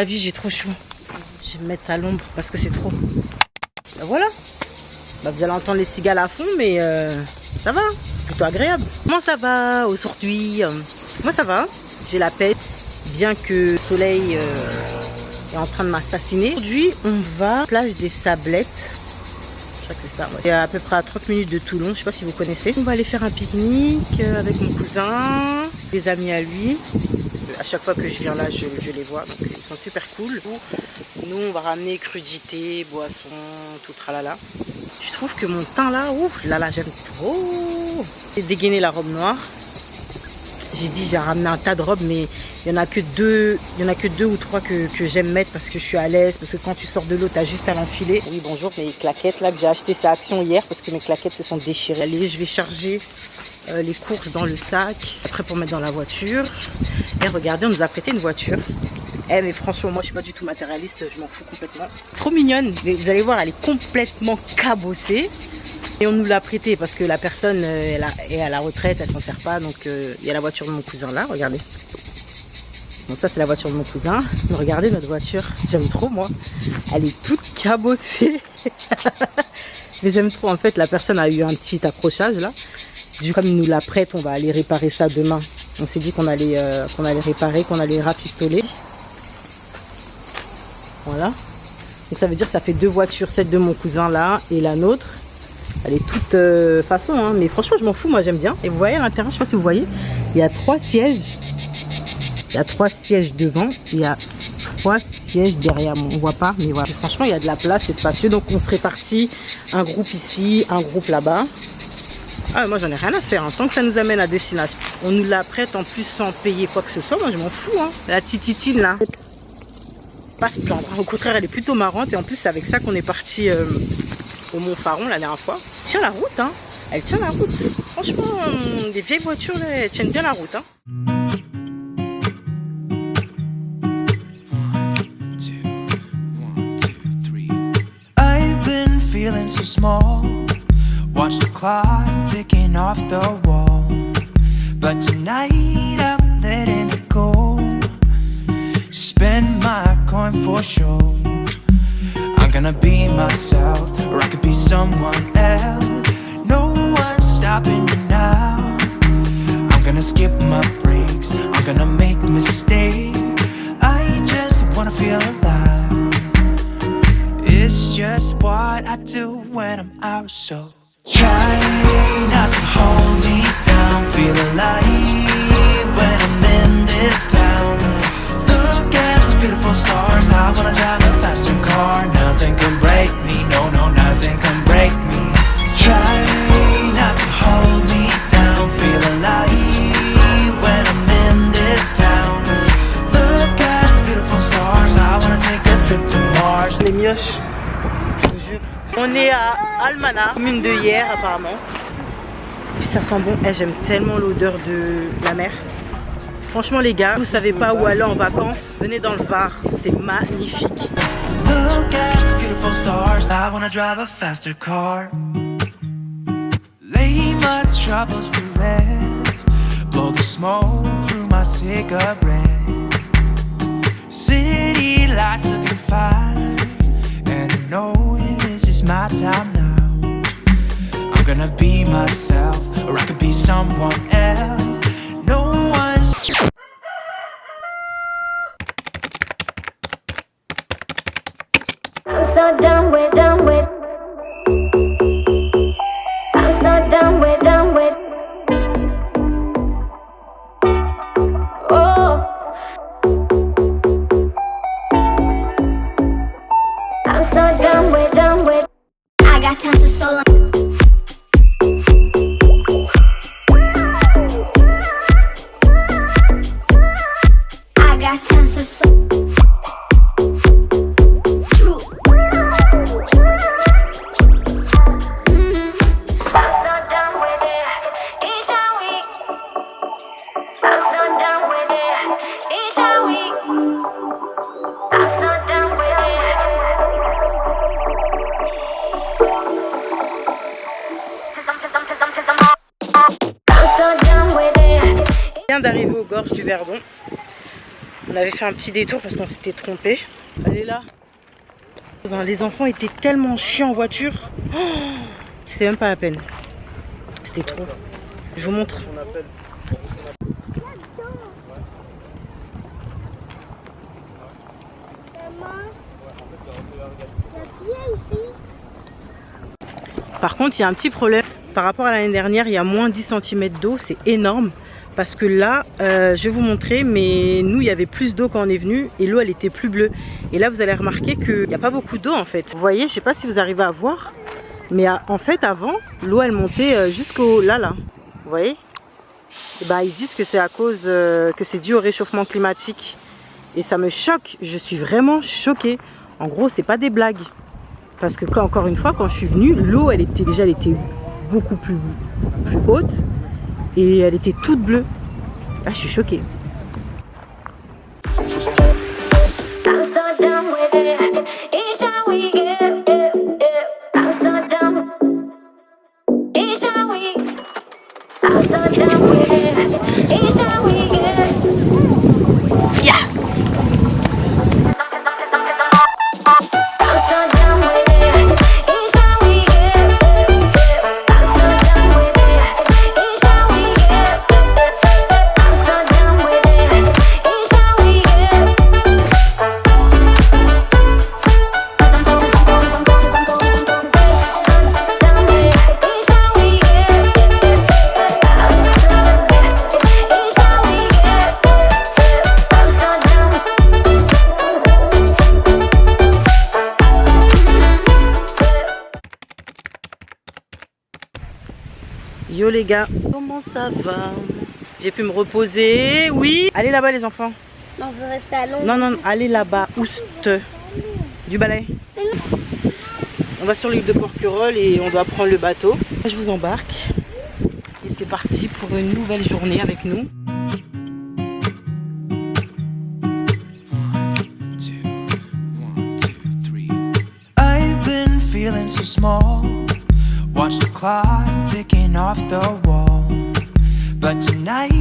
ma vie, j'ai trop chaud. Je vais me mettre à l'ombre parce que c'est trop. Ben voilà. Bah, vous allez entendre les cigales à fond, mais ça va, plutôt agréable. Comment ça va aujourd'hui? Moi ça va, j'ai la paix, bien que le soleil est en train de m'assassiner. Aujourd'hui, on va à la plage des Sablettes. Je crois que c'est ça, ouais. C'est à peu près à 30 minutes de Toulon, je sais pas si vous connaissez. On va aller faire un pique-nique avec mon cousin, des amis à lui. À chaque fois que je viens là, je les vois, donc ils sont super cool. Nous, on va ramener crudités, boissons, tout tralala. Je trouve que mon teint là, ouf, là j'aime trop. J'ai dégainé la robe noire. J'ai dit j'ai ramené un tas de robes, mais il y en a que deux ou trois que j'aime mettre parce que je suis à l'aise, parce que quand tu sors de l'eau, t'as juste à l'enfiler. Oui, bonjour, mes claquettes là que j'ai acheté, c'est Action hier parce que mes claquettes se sont déchirées. Allez, je vais charger les courses dans le sac, après pour mettre dans la voiture. Et regardez, on nous a prêté une voiture. Eh mais franchement, moi je suis pas du tout matérialiste, je m'en fous complètement. Trop mignonne, mais vous allez voir, elle est complètement cabossée. Et on nous l'a prêtée parce que la personne est à la retraite, elle s'en sert pas. Donc il y a la voiture de mon cousin là, regardez. Bon, ça c'est la voiture de mon cousin. Mais regardez notre voiture, j'aime trop moi. Elle est toute cabossée. Mais j'aime trop, en fait la personne a eu un petit accrochage là. Du coup, comme il nous la prête, on va aller réparer ça demain. On s'est dit qu'on allait réparer, qu'on allait rafistoler. Voilà. Donc ça veut dire que ça fait deux voitures, celle de mon cousin là et la nôtre. Elle est toute façon, hein. Mais franchement je m'en fous, moi j'aime bien. Et vous voyez à l'intérieur, je sais pas si vous voyez, il y a 3 sièges. Il y a 3 sièges devant, il y a 3 sièges derrière moi. On voit pas, mais voilà. Franchement il y a de la place, c'est spacieux. Donc on se répartit, un groupe ici, un groupe là-bas. Ah, moi j'en ai rien à faire, hein. Tant que ça nous amène à destination. On nous la prête en plus sans payer quoi que ce soit, moi je m'en fous, hein. La tititine là. Pas se plaindre. Au contraire, elle est plutôt marrante et en plus c'est avec ça qu'on est parti au Mont Faron la dernière fois. Elle tient la route, hein. Elle tient la route. Franchement, des vieilles voitures là, elles tiennent bien la route, hein. I've been feeling so small. Watch the clock ticking off the wall. But tonight I'm letting it go. Spend my coin for sure. I'm gonna be myself, or I could be someone else. No one's stopping me now. I'm gonna skip my breaks, I'm gonna make mistakes. I just wanna feel alive. It's just what I do when I'm out, so try not to hold me down. Feel alive when I'm in this town. Look at those beautiful stars. I wanna drive a faster car. Nothing can break me, no, no, nothing can break me. Try not to hold me down. Feel alive when I'm in this town. Look at those beautiful stars. I wanna take a trip to Mars. Les mioches, je vous jure. On est à Almana, commune de Hier apparemment. Puis ça sent bon. Eh, j'aime tellement l'odeur de la mer. Franchement les gars, vous savez pas où aller en vacances, venez dans le Var, c'est magnifique. Look at the beautiful stars, I wanna drive a faster car. Lay my troubles to rest, blow the smoke through my cigarette. City lights looking fine, and I know this is my time now. I'm gonna be myself, or I could be someone else. No one's I'm so done with I'm so done with oh I'm so done with I got tons of soul. I got tons of soul. On vient d'arriver aux gorges du Verdon. On avait fait un petit détour parce qu'on s'était trompé. Elle est là. Les enfants étaient tellement chiants en voiture. Oh, c'est même pas la peine. C'était trop. Je vous montre. Par contre, il y a un petit problème. Par rapport à l'année dernière, il y a moins 10 cm d'eau. C'est énorme. Parce que là, je vais vous montrer, mais nous, il y avait plus d'eau quand on est venu. Et l'eau, elle était plus bleue. Et là, vous allez remarquer qu'il n'y a pas beaucoup d'eau, en fait. Vous voyez, je ne sais pas si vous arrivez à voir. Mais en fait, avant, l'eau, elle montait jusqu'au là. Vous voyez? Et ben, ils disent que c'est à cause que c'est dû au réchauffement climatique. Et ça me choque. Je suis vraiment choquée. En gros, c'est pas des blagues. Parce que, encore une fois, quand je suis venue, l'eau, elle était beaucoup plus haute. Et elle était toute bleue. Là, je suis choquée. Yo les gars, comment ça va? J'ai pu me reposer, oui. Allez là-bas les enfants. Non, on veut rester à Londres. Non, non, allez là-bas, oust. Du balai. On va sur l'île de Porquerolles et on doit prendre le bateau. Je vous embarque. Et c'est parti pour une nouvelle journée avec nous. I've been feeling so small. Watch the clock ticking off the wall. But tonight, 2,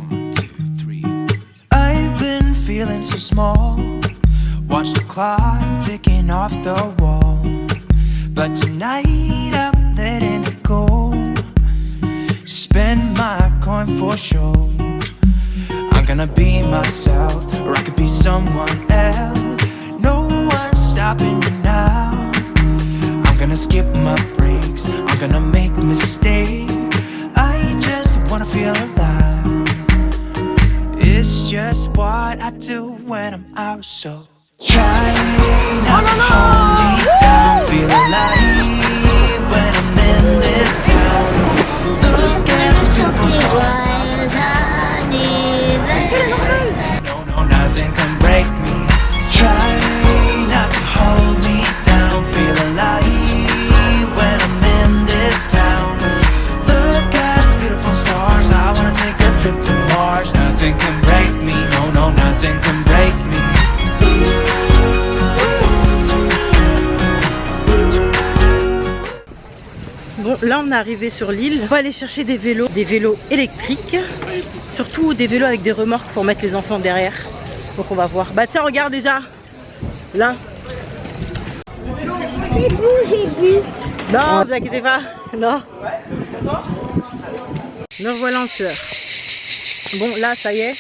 1, 2, 3. I've been feeling so small. Watch the clock ticking off the wall. But tonight I'm letting it go. Spend my coin for sure. I'm gonna be myself, or I could be someone else. No one's stopping me now. I'm gonna skip my breaks, I'm gonna make mistakes. I just wanna feel alive. It's just what I do when I'm out, so try not to hold me down. Feel alive when I'm in this town. Look at these beautiful stars. No, no, nothing can break me. Try not to hold me down. Feel alive when I'm in this town. Look at the beautiful stars. I wanna take a trip to Mars. Nothing can break me. No, no, nothing can break me. Bon, là on est arrivé sur l'île. On va aller chercher des vélos électriques. Surtout des vélos avec des remorques pour mettre les enfants derrière. Donc on va voir. Bah tiens, regarde déjà. Là. J'ai bu. Non, vous inquiétez pas. Non. Nous voilà en sueur. Bon, là, ça y est.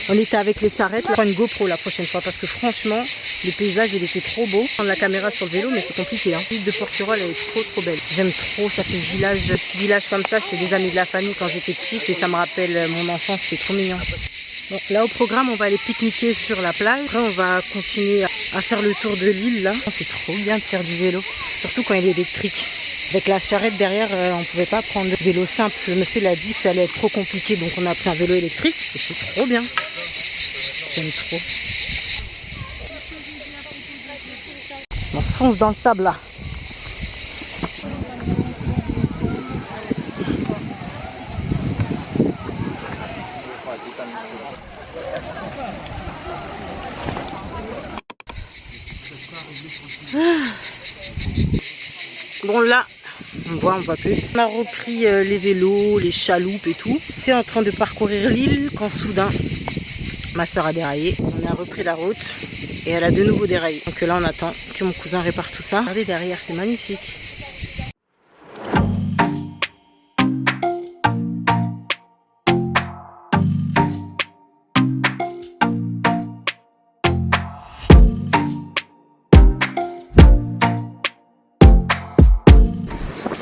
On était avec les charrettes. On va prendre une GoPro la prochaine fois parce que franchement, le paysage, il était trop beau. Prendre la caméra sur le vélo, mais c'est compliqué. L'île de Porquerolles, elle est trop belle. J'aime trop. Ça fait petit village comme ça. C'était des amis de la famille quand j'étais petite et ça me rappelle mon enfance. C'est trop mignon. Bon, là au programme, on va aller pique-niquer sur la plage. Après, on va continuer à faire le tour de l'île là. C'est trop bien de faire du vélo, surtout quand il est électrique. Avec la charrette derrière, on pouvait pas prendre le vélo simple. Le monsieur l'a dit que ça allait être trop compliqué, donc on a pris un vélo électrique. Et c'est trop bien. J'aime trop. On fonce dans le sable là. Bon là, on voit plus. On a repris les vélos, les chaloupes et tout. J'étais en train de parcourir l'île quand soudain ma soeur a déraillé. On a repris la route et elle a de nouveau déraillé. Donc là on attend que mon cousin répare tout ça. Regardez derrière, c'est magnifique.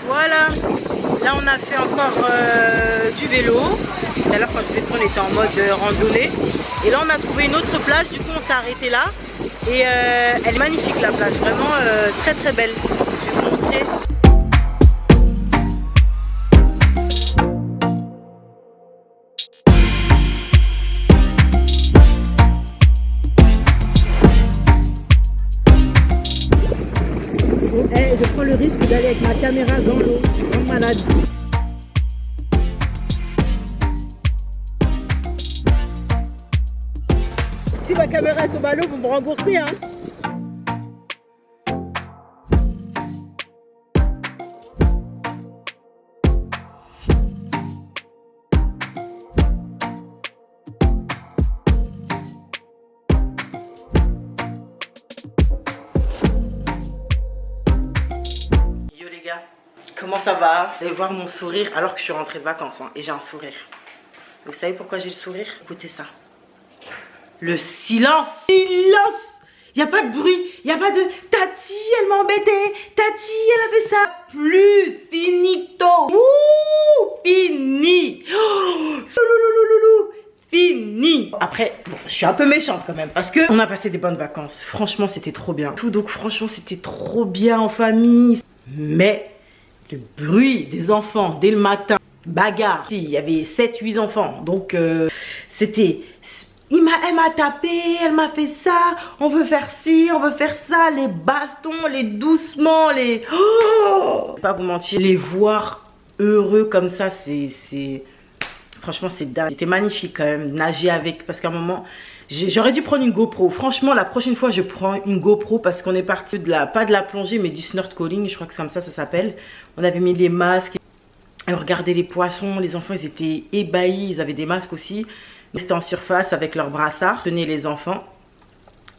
Voilà, là on a fait encore du vélo. Tout à l'heure quand je on était en mode randonnée. Et là on a trouvé une autre plage, du coup on s'est arrêté là. Et elle est magnifique la plage, vraiment très très belle. Je vais vous montrer. Je prends le risque d'aller avec ma caméra dans l'eau, comme malade. Si ma caméra tombe à l'eau, vous me remboursez, hein. Comment ça va? Vous allez voir mon sourire alors que je suis rentrée de vacances hein, et j'ai un sourire. Vous savez pourquoi j'ai le sourire? Écoutez ça. Le silence. Silence. Il n'y a pas de bruit. Il n'y a pas de Tati, elle m'a embêté. Tati, elle a fait ça. Plus finito. Ouh, fini. Oh, fini. Après, bon, je suis un peu méchante quand même parce que on a passé des bonnes vacances. Franchement, c'était trop bien. Tout donc franchement, c'était trop bien en famille. Mais le bruit des enfants dès le matin, bagarre. Il y avait 7-8 enfants, donc c'était... Elle m'a tapé, elle m'a fait ça, on veut faire ci, on veut faire ça, les bastons, les doucements, les... Oh, pas vous mentir, les voir heureux comme ça, c'est... Franchement, c'est dingue. C'était magnifique quand même, nager avec, parce qu'à un moment... J'aurais dû prendre une GoPro. Franchement, la prochaine fois, je prends une GoPro parce qu'on est parti de la, pas de la plongée, mais du snorkeling. Je crois que c'est comme ça s'appelle. On avait mis les masques. On regardait les poissons. Les enfants, ils étaient ébahis. Ils avaient des masques aussi. Ils étaient en surface avec leurs brassards. On tenait les enfants.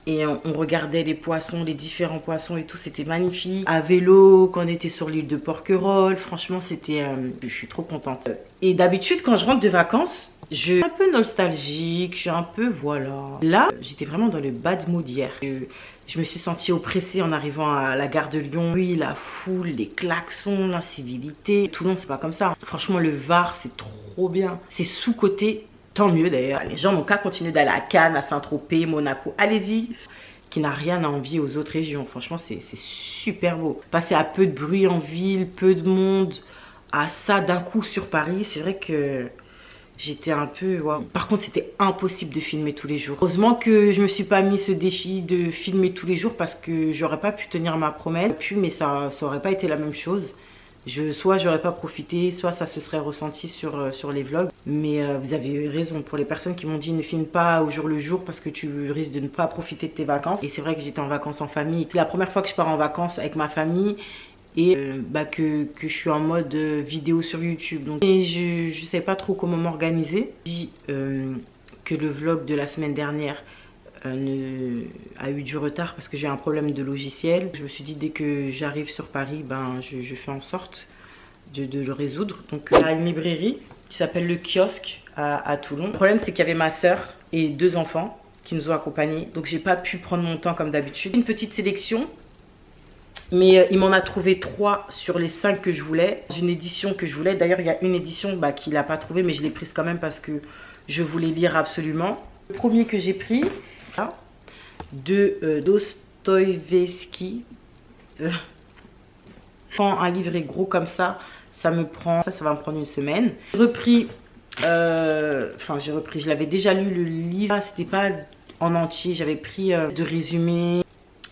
Et on regardait les poissons, les différents poissons et tout. C'était magnifique. À vélo, quand on était sur l'île de Porquerolles. Franchement, c'était... je suis trop contente. Et d'habitude, quand je rentre de vacances... Je suis un peu nostalgique, je suis un peu voilà. Là, j'étais vraiment dans le bad mood hier. Je me suis sentie oppressée en arrivant à la gare de Lyon. Oui, la foule, les klaxons, l'incivilité. Toulon, c'est pas comme ça. Franchement, le Var, c'est trop bien. C'est sous-coté, tant mieux d'ailleurs. Les gens n'ont qu'à continuer d'aller à Cannes, à Saint-Tropez, Monaco. Allez-y. Qui n'a rien à envier aux autres régions. Franchement, c'est super beau. Passer à peu de bruit en ville, peu de monde, à ça d'un coup sur Paris, c'est vrai que... J'étais un peu... Ouais. Par contre, c'était impossible de filmer tous les jours. Heureusement que je me suis pas mis ce défi de filmer tous les jours parce que j'aurais pas pu tenir ma promesse. Mais ça aurait pas été la même chose. Soit j'aurais pas profité, soit ça se serait ressenti sur les vlogs. Mais vous avez eu raison. Pour les personnes qui m'ont dit ne filme pas au jour le jour parce que tu risques de ne pas profiter de tes vacances. Et c'est vrai que j'étais en vacances en famille. C'est la première fois que je pars en vacances avec ma famille. Et que je suis en mode vidéo sur YouTube. Donc, et je sais pas trop comment m'organiser. Je dis que le vlog de la semaine dernière a eu du retard parce que j'ai un problème de logiciel. Je me suis dit dès que j'arrive sur Paris, ben, je fais en sorte de le résoudre. Donc il y a une librairie qui s'appelle Le Kiosque à Toulon. Le problème c'est qu'il y avait ma soeur et 2 enfants qui nous ont accompagnés. Donc j'ai pas pu prendre mon temps comme d'habitude. Une petite sélection. Mais il m'en a trouvé 3 sur les 5 que je voulais. Une édition que je voulais. D'ailleurs, il y a une édition qu'il n'a pas trouvée, mais je l'ai prise quand même parce que je voulais lire absolument. Le premier que j'ai pris, de Dostoïevski. Quand un livre est gros comme ça, ça va me prendre une semaine. J'ai repris, je l'avais déjà lu le livre. C'était pas en entier, j'avais pris de résumé.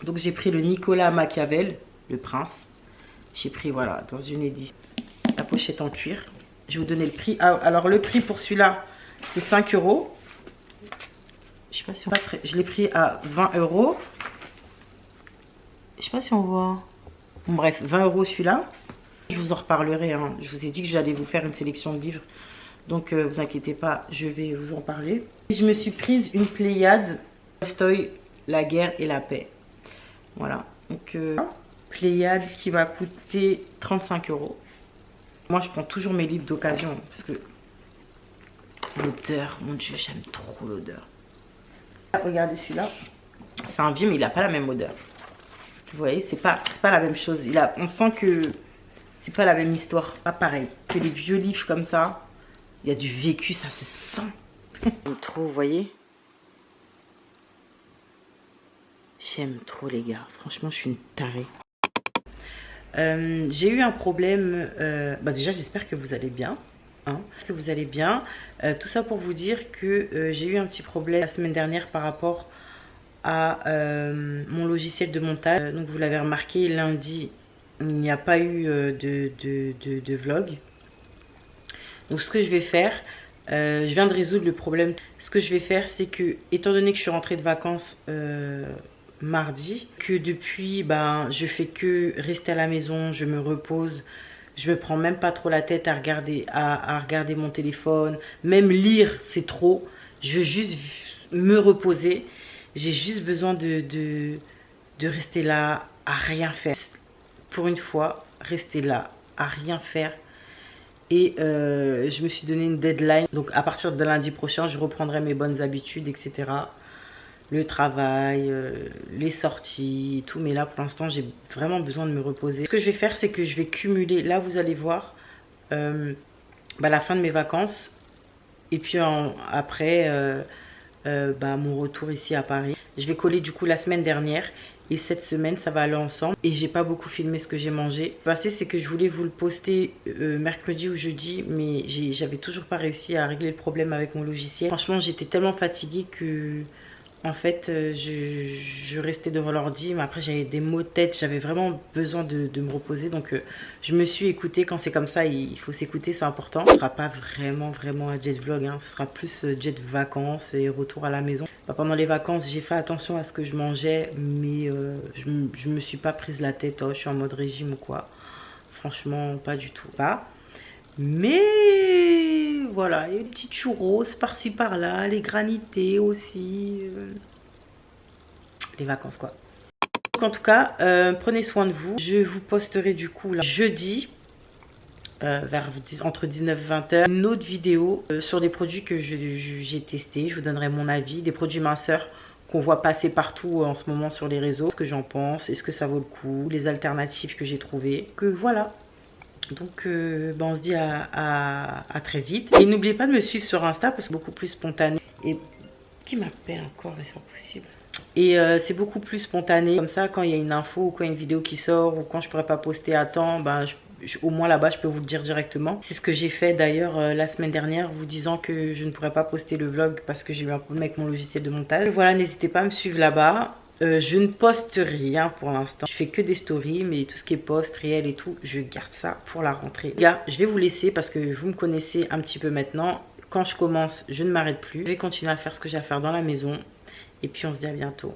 Donc j'ai pris le Nicolas Machiavel, le prince. J'ai pris voilà dans une édition. La pochette en cuir. Je vais vous donner le prix. Alors le prix pour celui-là, c'est 5 €. Je sais pas si on... Je l'ai pris à 20 €. Je sais pas si on voit. Bon, bref, 20 € celui-là. Je vous en reparlerai, hein. Je vous ai dit que j'allais vous faire une sélection de livres. Donc vous inquiétez pas, je vais vous en parler. Je me suis prise une Pléiade, Tolstoï, La guerre et la paix. Voilà. Donc Pléiade qui m'a coûté 35 €. Moi je prends toujours mes livres d'occasion parce que l'odeur, mon dieu, j'aime trop l'odeur. Regardez celui-là. C'est un vieux mais il n'a pas la même odeur. Vous voyez, c'est pas la même chose. On sent que c'est pas la même histoire. Pas pareil. Que les vieux livres comme ça, il y a du vécu, ça se sent. J'aime trop, vous voyez. J'aime trop les gars. Franchement, je suis une tarée. J'ai eu un problème. Déjà, j'espère que vous allez bien. Hein, que vous allez bien. Tout ça pour vous dire que j'ai eu un petit problème la semaine dernière par rapport à mon logiciel de montage. Donc vous l'avez remarqué, lundi il n'y a pas eu de vlog. Donc ce que je vais faire, je viens de résoudre le problème. Ce que je vais faire, c'est que étant donné que je suis rentrée de vacances mardi, que depuis je fais que rester à la maison, je me repose, je me prends même pas trop la tête à regarder mon téléphone, même lire c'est trop. Je veux juste me reposer. J'ai juste besoin de rester là à rien faire. Pour une fois, rester là à rien faire. Et je me suis donné une deadline. Donc à partir de lundi prochain, je reprendrai mes bonnes habitudes, etc. Le travail, les sorties, et tout. Mais là, pour l'instant, j'ai vraiment besoin de me reposer. Ce que je vais faire, c'est que je vais cumuler. Là, vous allez voir la fin de mes vacances. Et puis après... mon retour ici à Paris. Je vais coller du coup la semaine dernière et cette semaine ça va aller ensemble. Et j'ai pas beaucoup filmé ce que j'ai mangé. Le passé c'est que je voulais vous le poster mercredi ou jeudi, mais j'avais toujours pas réussi à régler le problème avec mon logiciel. Franchement j'étais tellement fatiguée que en fait je restais devant l'ordi, mais après j'avais des maux de tête, j'avais vraiment besoin de me reposer. Donc je me suis écoutée. Quand c'est comme ça il faut s'écouter, c'est important. Ce sera pas vraiment un jet vlog, hein. Ce sera plus jet vacances et retour à la maison. Pendant les vacances j'ai fait attention à ce que je mangeais, mais je me suis pas prise la tête, je suis en mode régime ou quoi. Franchement pas du tout. Mais voilà, il y a des petits churros par-ci par-là, les granités aussi. Les vacances quoi. Donc en tout cas, prenez soin de vous. Je vous posterai du coup là, jeudi, entre 19 et 20 h, une autre vidéo sur des produits que j'ai testés. Je vous donnerai mon avis. Des produits minceurs qu'on voit passer partout en ce moment sur les réseaux. Ce que j'en pense, est-ce que ça vaut le coup, les alternatives que j'ai trouvées. Que voilà. Donc on se dit à très vite. Et n'oubliez pas de me suivre sur Insta parce que c'est beaucoup plus spontané. Et qui m'appelle encore, mais c'est pas possible. Et c'est beaucoup plus spontané. Comme ça, quand il y a une info ou quand il y a une vidéo qui sort ou quand je pourrais pas poster à temps, au moins là-bas je peux vous le dire directement. C'est ce que j'ai fait d'ailleurs la semaine dernière, vous disant que je ne pourrais pas poster le vlog parce que j'ai eu un problème avec mon logiciel de montage. Voilà, n'hésitez pas à me suivre là-bas. Je ne poste rien pour l'instant. Je fais que des stories, mais tout ce qui est post, réel et tout, je garde ça pour la rentrée. Les gars, je vais vous laisser parce que vous me connaissez un petit peu maintenant. Quand je commence, je ne m'arrête plus. Je vais continuer à faire ce que j'ai à faire dans la maison. Et puis on se dit à bientôt.